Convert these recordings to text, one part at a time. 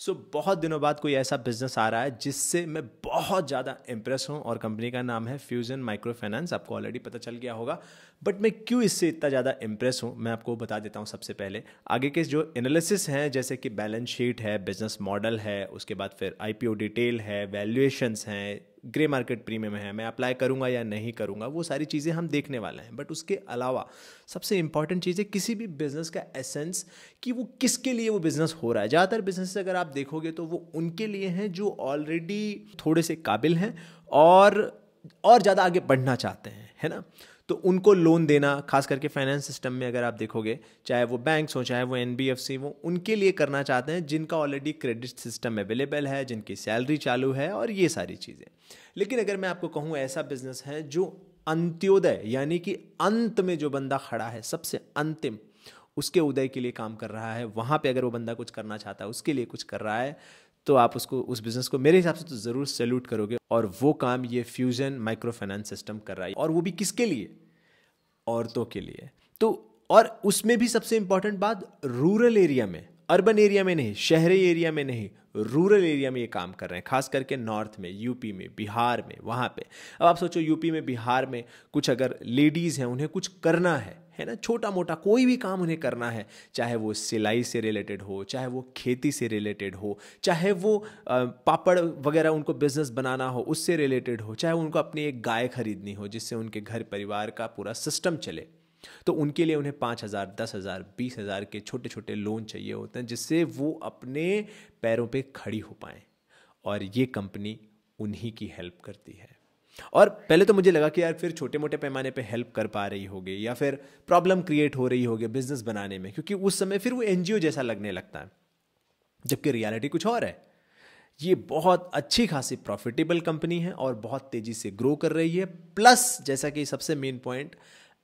बहुत दिनों बाद कोई ऐसा बिजनेस आ रहा है जिससे मैं बहुत ज़्यादा इंप्रेस हूँ और कंपनी का नाम है फ्यूजन माइक्रो फाइनेंस। आपको ऑलरेडी पता चल गया होगा, बट मैं क्यों इससे इतना ज़्यादा इंप्रेस हूँ मैं आपको बता देता हूँ। सबसे पहले आगे के जो एनालिसिस हैं, जैसे कि बैलेंस शीट है, बिजनेस मॉडल है, उसके बाद फिर आईपीओ डिटेल है, वैल्यूएशंस हैं, ग्रे मार्केट प्रीमियम है, मैं अप्लाई करूंगा या नहीं करूंगा, वो सारी चीज़ें हम देखने वाले हैं। बट उसके अलावा सबसे इंपॉर्टेंट चीज़ है किसी भी बिजनेस का एसेंस, कि वो किसके लिए वो बिजनेस हो रहा है। ज़्यादातर बिजनेस अगर आप देखोगे तो वो उनके लिए हैं जो ऑलरेडी थोड़े से काबिल हैं और ज़्यादा आगे बढ़ना चाहते हैं, है ना। तो उनको लोन देना, खास करके फाइनेंस सिस्टम में अगर आप देखोगे, चाहे वो बैंक्स हो चाहे वो एनबीएफसी हो, उनके लिए करना चाहते हैं जिनका ऑलरेडी क्रेडिट सिस्टम अवेलेबल है, जिनकी सैलरी चालू है और ये सारी चीज़ें। लेकिन अगर मैं आपको कहूँ ऐसा बिजनेस है जो अंत्योदय यानी कि अंत में जो बंदा खड़ा है, सबसे अंतिम, उसके उदय के लिए काम कर रहा है, वहाँ पे अगर वो बंदा कुछ करना चाहता है, उसके लिए कुछ कर रहा है, तो आप उसको, उस बिजनेस को मेरे हिसाब से तो ज़रूर सैल्यूट करोगे। और वो काम ये फ्यूजन माइक्रो फाइनेंस सिस्टम कर रहा है, और वो भी किसके लिए? औरतों के लिए। तो और उसमें भी सबसे इंपॉर्टेंट बात, रूरल एरिया में, अर्बन एरिया में नहीं, शहरी एरिया में नहीं, रूरल एरिया में ये काम कर रहे हैं, खास करके नॉर्थ में, यूपी में, बिहार में, वहाँ पे। अब आप सोचो यूपी में, बिहार में कुछ अगर लेडीज़ हैं, उन्हें कुछ करना है ना, छोटा मोटा कोई भी काम उन्हें करना है, चाहे वो सिलाई से रिलेटेड हो, चाहे वो खेती से रिलेटेड हो, चाहे वो पापड़ वगैरह उनको बिजनेस बनाना हो उससे रिलेटेड हो, चाहे उनको अपनी एक गाय खरीदनी हो जिससे उनके घर परिवार का पूरा सिस्टम चले, तो उनके लिए उन्हें 5,000, 10,000, 20,000 के छोटे छोटे लोन चाहिए होते हैं, जिससे वो अपने पैरों पे खड़ी हो पाएं। और ये कंपनी उन्हीं की हेल्प करती है। और पहले तो मुझे लगा कि यार फिर छोटे मोटे पैमाने पे हेल्प कर पा रही होगी या फिर प्रॉब्लम क्रिएट हो रही होगी बिजनेस बनाने में, क्योंकि उस समय फिर वो एनजीओ जैसा लगने लगता है, जबकि रियलिटी कुछ और है। ये बहुत अच्छी खासी प्रॉफिटेबल कंपनी है और बहुत तेजी से ग्रो कर रही है, प्लस जैसा कि सबसे मेन पॉइंट,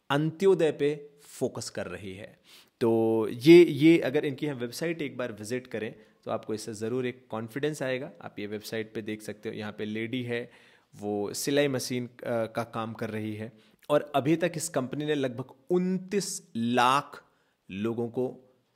अंत्योदय पे फोकस कर रही है। तो ये अगर इनकी हम वेबसाइट एक बार विजिट करें तो आपको इससे ज़रूर एक कॉन्फिडेंस आएगा। आप ये वेबसाइट पे देख सकते हो, यहाँ पे लेडी है, वो सिलाई मशीन का काम कर रही है, और अभी तक इस कंपनी ने लगभग 29 लाख लोगों को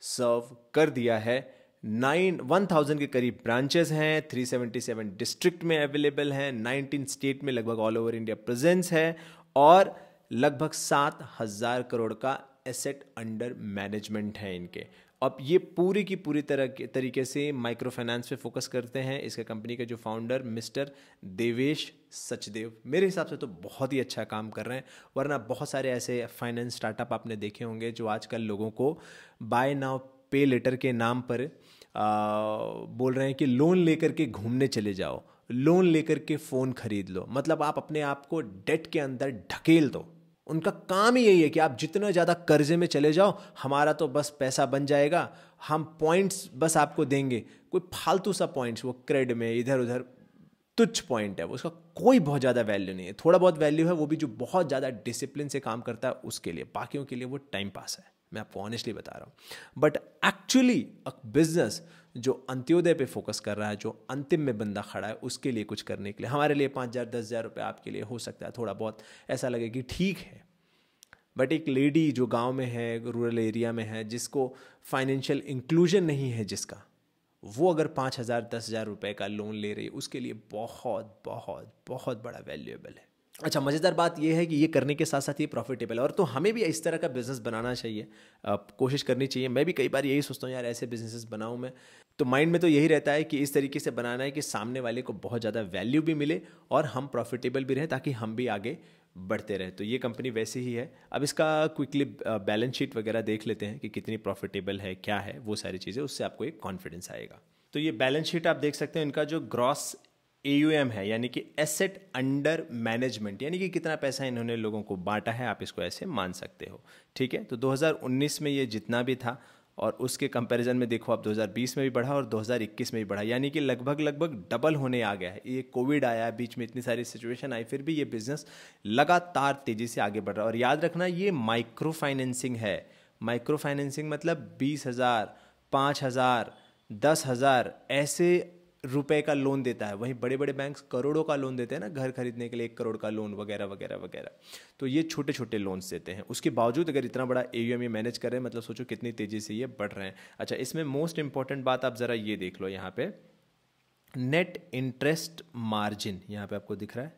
सर्व कर दिया है। 1,000 के करीब ब्रांचेस हैं, 377 डिस्ट्रिक्ट में अवेलेबल हैं, 19 स्टेट में लगभग ऑल ओवर इंडिया प्रेजेंस है, और लगभग 7,000 करोड़ का एसेट अंडर मैनेजमेंट है इनके। अब ये पूरी की पूरी तरीके से माइक्रो फाइनेंस पे फोकस करते हैं। इसके कंपनी के जो फाउंडर मिस्टर देवेश सचदेव, मेरे हिसाब से तो बहुत ही अच्छा काम कर रहे हैं। वरना बहुत सारे ऐसे फाइनेंस स्टार्टअप आपने देखे होंगे जो आजकल लोगों को बाय नाउ पे लेटर के नाम पर बोल रहे हैं कि लोन लेकर के घूमने चले जाओ, लोन लेकर के फ़ोन खरीद लो, मतलब आप अपने आप को डेट के अंदर ढकेल दो। उनका काम ही यही है कि आप जितना ज़्यादा कर्जे में चले जाओ, हमारा तो बस पैसा बन जाएगा, हम पॉइंट्स बस आपको देंगे, कोई फालतू सा पॉइंट्स, वो क्रेड में इधर उधर तुच्छ पॉइंट है, उसका कोई बहुत ज़्यादा वैल्यू नहीं है। थोड़ा बहुत वैल्यू है, वो भी जो बहुत ज़्यादा डिसिप्लिन से काम करता है उसके लिए, बाकियों के लिए वो टाइम पास है, मैं आपको ऑनेस्टली बता रहा हूँ। बट एक्चुअली अ बिजनेस जो अंत्योदय पे फोकस कर रहा है, जो अंतिम में बंदा खड़ा है, उसके लिए कुछ करने के लिए, हमारे लिए 5,000, 10,000 रुपये आपके लिए हो सकता है थोड़ा बहुत ऐसा लगे कि ठीक है, बट एक लेडी जो गांव में है, रूरल एरिया में है, जिसको फाइनेंशियल इंक्लूजन नहीं है, जिसका, वो अगर 5,000, 10,000 रुपये का लोन ले रही है, उसके लिए बहुत बहुत बहुत बड़ा वैल्यूएबल है। अच्छा, मज़ेदार बात यह है कि ये करने के साथ साथ ये प्रॉफिटेबल है, और तो हमें भी इस तरह का बिजनेस बनाना चाहिए, कोशिश करनी चाहिए। मैं भी कई बार यही सोचता हूँ यार ऐसे बिजनेसेस बनाऊँ मैं, तो माइंड में तो यही रहता है कि इस तरीके से बनाना है कि सामने वाले को बहुत ज़्यादा वैल्यू भी मिले और हम प्रॉफिटेबल भी रहें, ताकि हम भी आगे बढ़ते रहे। तो ये कंपनी वैसे ही है। अब इसका क्विकली बैलेंस शीट वगैरह देख लेते हैं कि कितनी प्रॉफिटेबल है, क्या है, वो सारी चीज़ें, उससे आपको एक कॉन्फिडेंस आएगा। तो ये बैलेंस शीट आप देख सकते हैं, इनका जो ग्रॉस AUM है, यानी कि एसेट अंडर मैनेजमेंट, यानी कि कितना पैसा इन्होंने लोगों को बांटा है, आप इसको ऐसे मान सकते हो। ठीक है, तो 2019 में ये जितना भी था, और उसके कंपैरिजन में देखो आप 2020 में भी बढ़ा और 2021 में भी बढ़ा, यानी कि लगभग डबल होने आ गया है। ये कोविड आया, बीच में इतनी सारी सिचुएशन आई, फिर भी ये बिजनेस लगातार तेजी से आगे बढ़ रहा है। और याद रखना, ये माइक्रो फाइनेंसिंग है। माइक्रो फाइनेंसिंग मतलब 20,000, 5,000, 10,000 ऐसे रुपए का लोन देता है, वहीं बड़े बड़े बैंक्स करोड़ों का लोन देते हैं ना, घर खरीदने के लिए 1 करोड़ का लोन वगैरह वगैरह वगैरह। तो ये छोटे छोटे लोन्स देते हैं, उसके बावजूद अगर इतना बड़ा AUM ये मैनेज कर रहे हैं, मतलब सोचो कितनी तेज़ी से ये बढ़ रहे हैं। अच्छा, इसमें मोस्ट इंपॉर्टेंट बात आप ज़रा ये देख लो, यहाँ पे नेट इंटरेस्ट मार्जिन, यहाँ पे आपको दिख रहा है,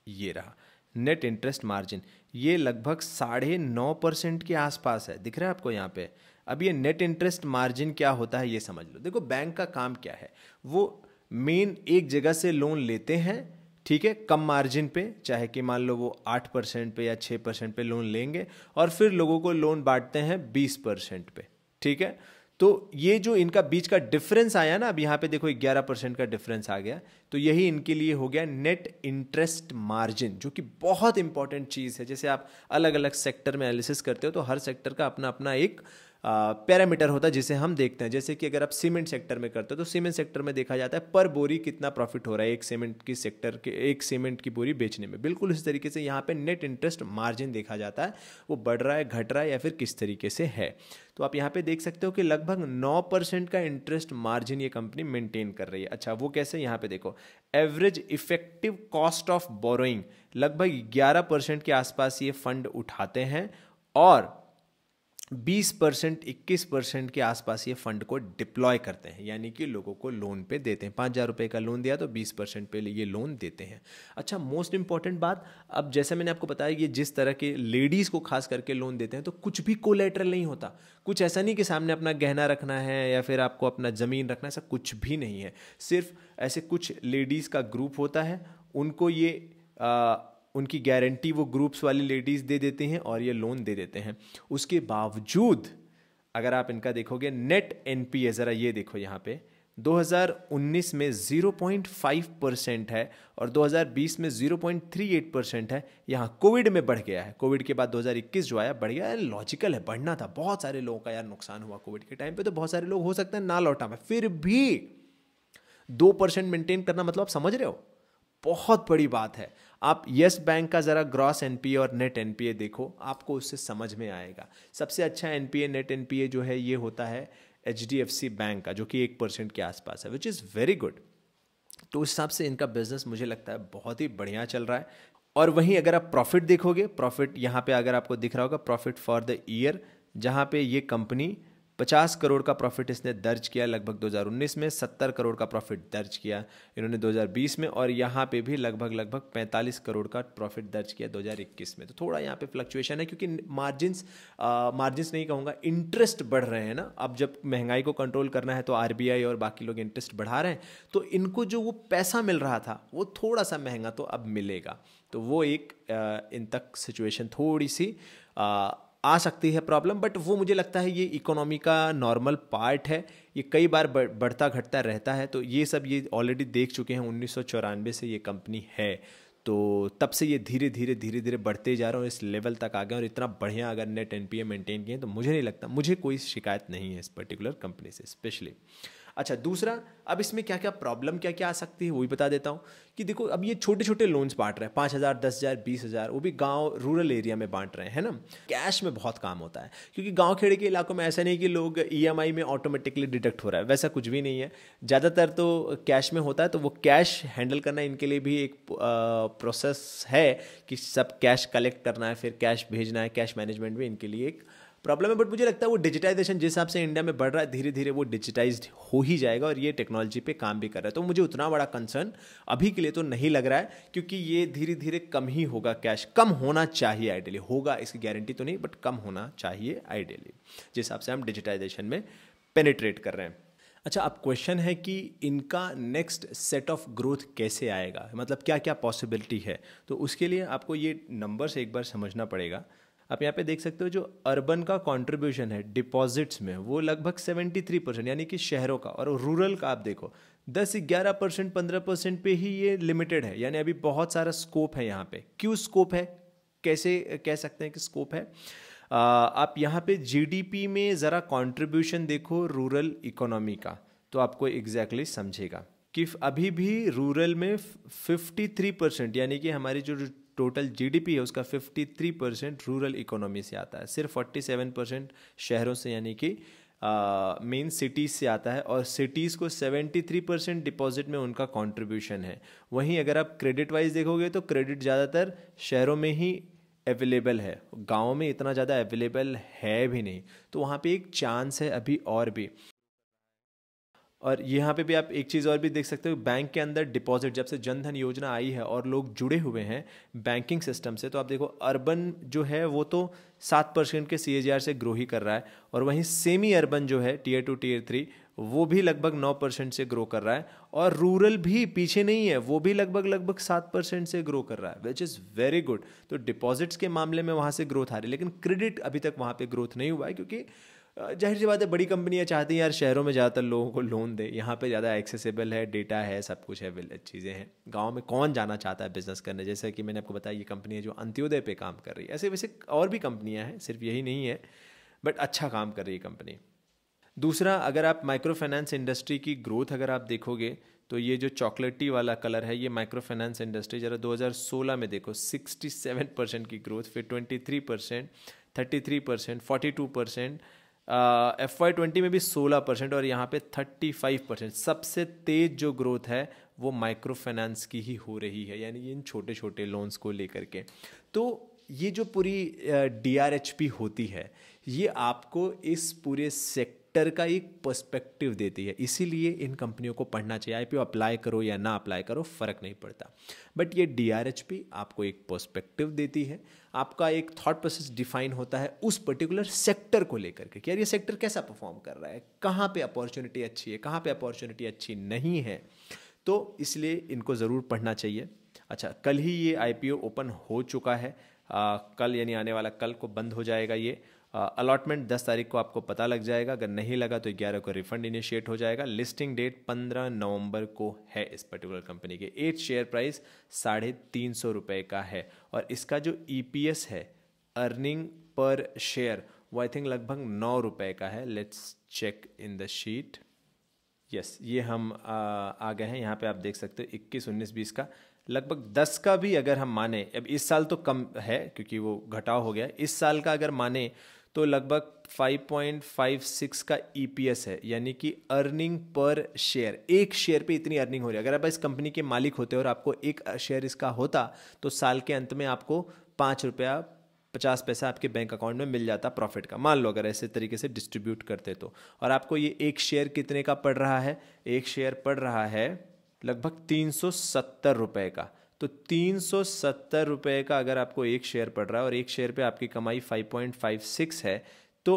ये रहा नेट इंटरेस्ट मार्जिन, ये लगभग 9.5% के आसपास है, दिख रहा है आपको यहाँ पे। अब ये नेट इंटरेस्ट मार्जिन क्या होता है ये समझ लो। देखो बैंक का काम क्या है, वो मेन एक जगह से लोन लेते हैं, ठीक है, कम मार्जिन पे, चाहे कि मान लो वो 8% पे या 6% पे लोन लेंगे, और फिर लोगों को लोन बांटते हैं 20% पे, ठीक है। तो ये जो इनका बीच का डिफरेंस आया ना, अब यहाँ पे देखो 11% का डिफरेंस आ गया, तो यही इनके लिए हो गया नेट इंटरेस्ट मार्जिन, जो कि बहुत इंपॉर्टेंट चीज़ है। जैसे आप अलग अलग सेक्टर में एनालिसिस करते हो तो हर सेक्टर का अपना अपना एक पैरामीटर होता है जिसे हम देखते हैं। जैसे कि अगर आप सीमेंट सेक्टर में करते हो तो सीमेंट सेक्टर में देखा जाता है पर बोरी कितना प्रॉफिट हो रहा है एक सीमेंट की बोरी बेचने में। बिल्कुल इस तरीके से यहाँ पे नेट इंटरेस्ट मार्जिन देखा जाता है, वो बढ़ रहा है, घट रहा है, या फिर किस तरीके से है। तो आप यहाँ पे देख सकते हो कि लगभग 9% का इंटरेस्ट मार्जिन ये कंपनी मेंटेन कर रही है। अच्छा, वो कैसे, यहाँ पे देखो, average effective cost of borrowing लगभग 11% के आसपास ये फंड उठाते हैं, और 20% 21% के आसपास ये फंड को डिप्लॉय करते हैं, यानी कि लोगों को लोन पे देते हैं। 5,000 रुपये का लोन दिया तो 20% पे ये लोन देते हैं। अच्छा, मोस्ट इंपॉर्टेंट बात, अब जैसे मैंने आपको बताया कि जिस तरह के लेडीज़ को खास करके लोन देते हैं तो कुछ भी कोलेटरल नहीं होता, कुछ ऐसा नहीं कि सामने अपना गहना रखना है या फिर आपको अपना ज़मीन रखना है, ऐसा कुछ भी नहीं है। सिर्फ ऐसे कुछ लेडीज़ का ग्रुप होता है, उनको ये उनकी गारंटी वो ग्रुप्स वाली लेडीज़ दे देती हैं और ये लोन दे देते हैं। उसके बावजूद अगर आप इनका देखोगे नेट NPA, ज़रा ये देखो यहाँ पे, 2019 में 0.5% है और 2020 में 0.38% है। यहाँ कोविड में बढ़ गया है, कोविड के बाद 2021 जो आया बढ़ गया है। लॉजिकल है, बढ़ना था, बहुत सारे लोगों का यार नुकसान हुआ कोविड के टाइम पे, तो बहुत सारे लोग हो सकते हैं ना लौटा में, फिर भी 2% मेंटेन करना, मतलब आप समझ रहे हो, बहुत बड़ी बात है। आप यस बैंक का ज़रा ग्रॉस NPA और नेट NPA देखो, आपको उससे समझ में आएगा। सबसे अच्छा NPA नेट NPA जो है ये होता है HDFC बैंक का, जो कि 1% के आसपास है, विच इज़ वेरी गुड। तो उस हिसाब से इनका बिजनेस मुझे लगता है बहुत ही बढ़िया चल रहा है। और वहीं अगर आप प्रॉफिट देखोगे, प्रॉफिट यहाँ पे अगर आपको दिख रहा होगा, प्रॉफिट फॉर द ईयर, जहाँ पे ये कंपनी 50 करोड़ का प्रॉफिट इसने दर्ज किया लगभग 2019 में, 70 करोड़ का प्रॉफिट दर्ज किया इन्होंने 2020 में, और यहाँ पे भी लगभग 45 करोड़ का प्रॉफिट दर्ज किया 2021 में। तो थोड़ा यहाँ पे फ्लक्चुएशन है, क्योंकि मार्जिन्स नहीं कहूँगा, इंटरेस्ट बढ़ रहे हैं ना। अब जब महंगाई को कंट्रोल करना है तो RBI और बाकी लोग इंटरेस्ट बढ़ा रहे हैं, तो इनको जो वो पैसा मिल रहा था वो थोड़ा सा महंगा तो अब मिलेगा। तो वो एक इन तक सिचुएशन थोड़ी सी आ सकती है प्रॉब्लम, बट वो मुझे लगता है ये इकोनॉमी का नॉर्मल पार्ट है, ये कई बार बढ़ता घटता रहता है। तो ये सब ये ऑलरेडी देख चुके हैं, 1994 से ये कंपनी है, तो तब से ये धीरे धीरे बढ़ते जा रहे हैं, इस लेवल तक आ गए, और इतना बढ़िया अगर नेट NPA मेंटेन किए तो मुझे नहीं लगता, मुझे कोई शिकायत नहीं है इस पर्टिकुलर कंपनी से स्पेशली। अच्छा, दूसरा, अब इसमें क्या क्या प्रॉब्लम क्या क्या आ सकती है वो भी बता देता हूँ। कि देखो, अब ये छोटे छोटे लोन्स बांट रहे हैं, 5,000 10,000 20,000, वो भी गांव रूरल एरिया में बांट रहे हैं ना। कैश में बहुत काम होता है, क्योंकि गांव खेड़े के इलाकों में ऐसा नहीं कि लोग EMI में ऑटोमेटिकली डिडक्ट हो रहा है, वैसा कुछ भी नहीं है। ज़्यादातर तो कैश में होता है, तो वो कैश हैंडल करना इनके लिए भी एक प्रोसेस है कि सब कैश कलेक्ट करना है, फिर कैश भेजना है, कैश मैनेजमेंट भी इनके लिए एक प्रॉब्लम है। बट मुझे लगता है वो डिजिटाइजेशन जिस हिसाब से इंडिया में बढ़ रहा है, धीरे धीरे वो डिजिटाइज्ड हो ही जाएगा, और ये टेक्नोलॉजी पे काम भी कर रहा है। तो मुझे उतना बड़ा कंसर्न अभी के लिए तो नहीं लग रहा है, क्योंकि ये धीरे धीरे कम ही होगा, कैश कम होना चाहिए आइडियली, होगा इसकी गारंटी तो नहीं, बट कम होना चाहिए आइडियली, जिस हिसाब से हम डिजिटाइजेशन में पेनिट्रेट कर रहे हैं। अच्छा, अब क्वेश्चन है कि इनका नेक्स्ट सेट ऑफ ग्रोथ कैसे आएगा, मतलब क्या क्या पॉसिबिलिटी है। तो उसके लिए आपको ये नंबर्स एक बार समझना पड़ेगा। आप यहाँ पे देख सकते हो जो अर्बन का कंट्रीब्यूशन है डिपॉजिट्स में, वो लगभग 73%, यानी कि शहरों का, और रूरल का आप देखो 10-11% 15% पे ही ये लिमिटेड है, यानी अभी बहुत सारा स्कोप है यहाँ पे। क्यों स्कोप है, कैसे कह सकते हैं कि स्कोप है। आप यहाँ पे GDP में ज़रा कंट्रीब्यूशन देखो रूरल इकोनॉमी का, तो आपको एग्जैक्टली समझेगा कि अभी भी रूरल में 53%, यानी कि हमारी जो टोटल GDP है उसका 53% रूरल इकोनॉमी से आता है, सिर्फ 47% शहरों से, यानी कि मेन सिटीज़ से आता है और सिटीज़ को 73% डिपॉजिट में उनका कंट्रीब्यूशन है। वहीं अगर आप क्रेडिट वाइज देखोगे तो क्रेडिट ज़्यादातर शहरों में ही अवेलेबल है, गाँव में इतना ज़्यादा अवेलेबल है भी नहीं, तो वहाँ पे एक चांस है अभी और भी। और यहाँ पे भी आप एक चीज़ और भी देख सकते हो, बैंक के अंदर डिपॉजिट जब से जन धन योजना आई है और लोग जुड़े हुए हैं बैंकिंग सिस्टम से, तो आप देखो अर्बन जो है वो तो 7% के CAGR से ग्रो ही कर रहा है, और वहीं सेमी अर्बन जो है Tier 2 Tier 3 वो भी लगभग 9% से ग्रो कर रहा है, और रूरल भी पीछे नहीं है, वो भी लगभग 7% से ग्रो कर रहा है, विच इज़ वेरी गुड। तो डिपॉजिट्स के मामले में वहाँ से ग्रोथ आ रही है, लेकिन क्रेडिट अभी तक वहाँ पे ग्रोथ नहीं हुआ है, क्योंकि जाहिर सी बात है बड़ी कंपनियां चाहती हैं यार शहरों में ज़्यादातर लोगों को लोन दे, यहाँ पे ज़्यादा एक्सेसिबल है, डेटा है, सब कुछ है, चीज़ें हैं। गांव में कौन जाना चाहता है बिजनेस करने, जैसे कि मैंने आपको बताया ये कंपनी है जो अंत्योदय पे काम कर रही है। ऐसे वैसे और भी कंपनियां हैं, सिर्फ यही नहीं है, बट अच्छा काम कर रही है कंपनी। दूसरा, अगर आप माइक्रो फाइनेंस इंडस्ट्री की ग्रोथ अगर आप देखोगे तो ये जो चॉकलेटी वाला कलर है ये माइक्रो फाइनेंस इंडस्ट्री, जरा 2016 में देखो 67% की ग्रोथ, फिर 23%, 33%, 42%, FY20 में भी 16%, और यहाँ पे 35%। सबसे तेज जो ग्रोथ है वो माइक्रो फाइनेंस की ही हो रही है, यानी इन छोटे छोटे लोन्स को लेकर के। तो ये जो पूरी DRHP होती है ये आपको इस पूरे सेक्टर का एक पर्सपेक्टिव देती है, इसीलिए इन कंपनियों को पढ़ना चाहिए। IPO अप्लाई करो या ना अप्लाई करो फ़र्क नहीं पड़ता, बट ये DRHP आपको एक पर्सपेक्टिव देती है, आपका एक थॉट प्रोसेस डिफाइन होता है उस पर्टिकुलर सेक्टर को लेकर के कि यार ये सेक्टर कैसा परफॉर्म कर रहा है, कहाँ पे अपॉर्चुनिटी अच्छी है, कहाँ पे अपॉर्चुनिटी अच्छी नहीं है। तो इसलिए इनको ज़रूर पढ़ना चाहिए। अच्छा, कल ही ये IPO ओपन हो चुका है, कल यानी आने वाला कल को बंद हो जाएगा ये। अलॉटमेंट 10 तारीख को आपको पता लग जाएगा, अगर नहीं लगा तो 11 को रिफंड इनिशिएट हो जाएगा। लिस्टिंग डेट 15 नवंबर को है इस पर्टिकुलर कंपनी के। 8 शेयर प्राइस 350 रुपये का है, और इसका जो EPS है, अर्निंग पर शेयर, वो आई थिंक लगभग 9 रुपये का है। Let's check in the sheet. Yes, ये हम आ गए हैं, यहाँ पे आप देख सकते हो 21, 19, 20 का, लगभग 10 का भी अगर हम माने, अब इस साल तो कम है क्योंकि वो घटाव हो गया, इस साल का अगर माने तो लगभग 5.56 का EPS है, यानी कि अर्निंग पर शेयर, एक शेयर पे इतनी अर्निंग हो रही है। अगर आप इस कंपनी के मालिक होते और आपको एक शेयर इसका होता तो साल के अंत में आपको 5 रुपया 50 पैसा आपके बैंक अकाउंट में मिल जाता प्रॉफिट का, मान लो अगर ऐसे तरीके से डिस्ट्रीब्यूट करते तो। और आपको ये एक शेयर कितने का पड़ रहा है, एक शेयर पड़ रहा है लगभग 370 रुपये का। तो 370 रुपये का अगर आपको एक शेयर पड़ रहा है और एक शेयर पे आपकी कमाई 5.56 है, तो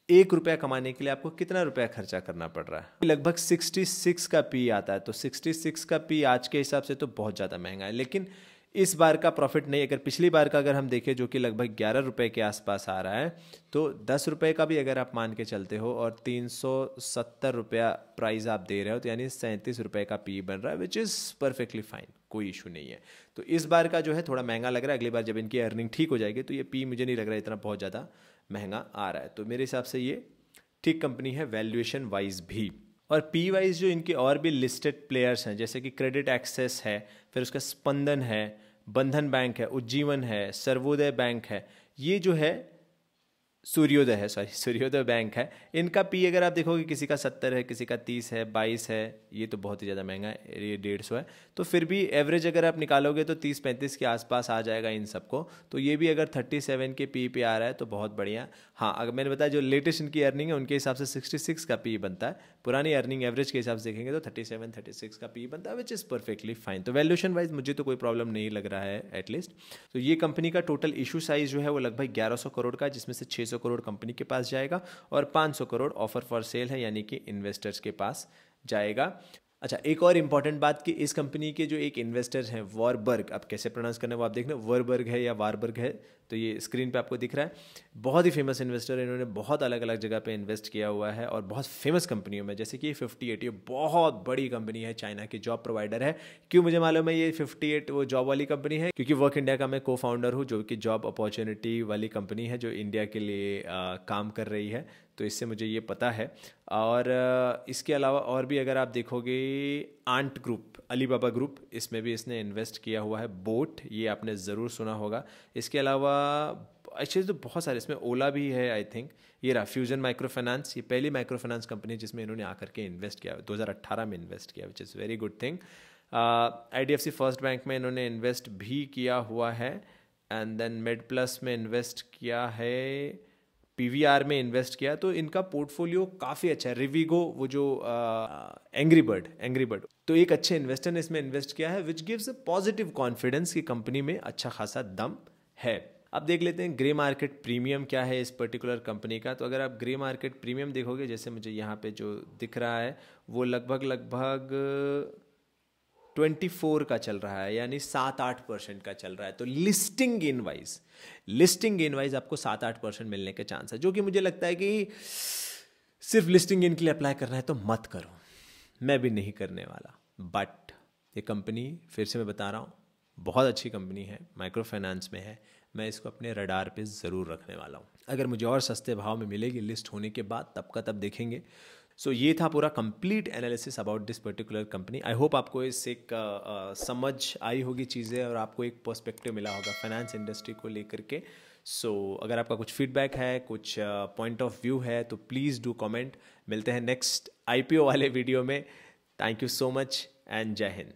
1 रुपया कमाने के लिए आपको कितना रुपया खर्चा करना पड़ रहा है, लगभग 66 का पी आता है। तो 66 का पी आज के हिसाब से तो बहुत ज़्यादा महंगा है, लेकिन इस बार का प्रॉफिट नहीं, अगर पिछली बार का अगर हम देखें जो कि लगभग 11 रुपये के आसपास आ रहा है, तो 10 रुपये का भी अगर आप मान के चलते हो और 370 रुपया प्राइस आप दे रहे हो, तो यानी 37 रुपये का पी बन रहा है, विच इज़ परफेक्टली फाइन, कोई इशू नहीं है। तो इस बार का जो है थोड़ा महंगा लग रहा है, अगली बार जब इनकी अर्निंग ठीक हो जाएगी तो ये पी मुझे नहीं लग रहा है इतना बहुत ज़्यादा महंगा आ रहा है। तो मेरे हिसाब से ये ठीक कंपनी है वैल्यूएशन वाइज भी। और पी वाइज जो इनके और भी लिस्टेड प्लेयर्स हैं, जैसे कि क्रेडिट एक्सेस है, फिर उसका स्पंदन है, बंधन बैंक है, उज्जीवन है, सर्वोदय बैंक है, ये जो है सूर्योदय बैंक है, इनका पी अगर आप देखोगे किसी का 70 है, किसी का 30 है, 22 है, ये तो बहुत ही ज़्यादा महंगा है, ये 150 है। तो फिर भी एवरेज अगर आप निकालोगे तो 30-35 के आसपास आ जाएगा इन सबको। तो ये भी अगर 37 के पी पे आ रहा है तो बहुत बढ़िया। हाँ, अगर मैंने बताया जो लेटेस्ट इनकी अर्निंग है उनके हिसाब से 66 का पी बनता है, पुरानी अर्निंग एवरेज के हिसाब से देखेंगे तो 37-36 का पी बनता है, विच इज़ परफेक्टली फाइन। तो वैल्यूएशन वाइज मुझे तो कोई प्रॉब्लम नहीं लग रहा है एटलीस्ट। तो ये कंपनी का टोटल इशू साइज जो है वो लगभग 1100 करोड़ का, जिसमें से 600 करोड़ कंपनी के पास जाएगा और 500 करोड़ ऑफर फॉर सेल है, यानी कि इन्वेस्टर्स के पास जाएगा। अच्छा, एक और इंपॉर्टेंट बात कि इस कंपनी के जो एक इन्वेस्टर हैं वॉरबर्ग, आप कैसे प्रोनाउंस करना है वो आप देखना, वॉरबर्ग है या वारबर्ग है, तो ये स्क्रीन पे आपको दिख रहा है। बहुत ही फेमस इन्वेस्टर है, इन्होंने बहुत अलग अलग जगह पे इन्वेस्ट किया हुआ है और बहुत फेमस कंपनियों में, जैसे कि 58, ये बहुत बड़ी कंपनी है, चाइना की जॉब प्रोवाइडर है। क्यों मुझे मालूम है ये 58 वो जॉब वाली कंपनी है, क्योंकि वर्क इंडिया का मैं को फाउंडर हूँ, जो कि जॉब अपॉर्चुनिटी वाली कंपनी है जो इंडिया के लिए काम कर रही है, तो इससे मुझे ये पता है। और इसके अलावा और भी अगर आप देखोगे, आंट ग्रुप, अलीबाबा ग्रुप, इसमें भी इसने इन्वेस्ट किया हुआ है। बोट, ये आपने ज़रूर सुना होगा। इसके अलावा एक्चुअली तो बहुत सारे, इसमें ओला भी है आई थिंक। ये रहा फ्यूजन माइक्रो फाइनेंस, ये पहली माइक्रो फाइनेंस कंपनी जिसमें इन्होंने आकर के इन्वेस्ट किया, 2018 में इन्वेस्ट किया, which is very good thing. IDFC first bank में इन्होंने इन्वेस्ट भी किया हुआ है, एंड देन मेड प्लस में इन्वेस्ट किया है, PVR में इन्वेस्ट किया। तो इनका पोर्टफोलियो काफ़ी अच्छा है। रिविगो, वो जो एंग्री बर्ड, तो एक अच्छे इन्वेस्टर ने इसमें इन्वेस्ट किया है, which gives a positive confidence कि कंपनी में अच्छा खासा दम है। अब देख लेते हैं ग्रे मार्केट प्रीमियम क्या है इस पर्टिकुलर कंपनी का। तो अगर आप ग्रे मार्केट प्रीमियम देखोगे, जैसे मुझे यहाँ पे जो दिख रहा है, वो लगभग 24 का चल रहा है, यानी 7-8% का चल रहा है। तो लिस्टिंग गेन वाइज आपको 7-8% मिलने के चांस है, जो कि मुझे लगता है कि सिर्फ लिस्टिंग गेन के लिए अप्लाई करना है तो मत करो, मैं भी नहीं करने वाला। बट ये कंपनी, फिर से मैं बता रहा हूँ, बहुत अच्छी कंपनी है, माइक्रो फाइनेंस में है, मैं इसको अपने रडार पे ज़रूर रखने वाला हूँ। अगर मुझे और सस्ते भाव में मिलेगी लिस्ट होने के बाद, तब का तब देखेंगे। सो ये था पूरा complete analysis about this particular company. I hope आपको इससे एक समझ आई होगी चीज़ें, और आपको एक पर्सपेक्टिव मिला होगा फाइनेंस इंडस्ट्री को लेकर के। सो अगर आपका कुछ फीडबैक है, कुछ पॉइंट ऑफ व्यू है, तो प्लीज़ डू कमेंट। मिलते हैं नेक्स्ट IPO वाले वीडियो में। Thank you so much and जय हिंद।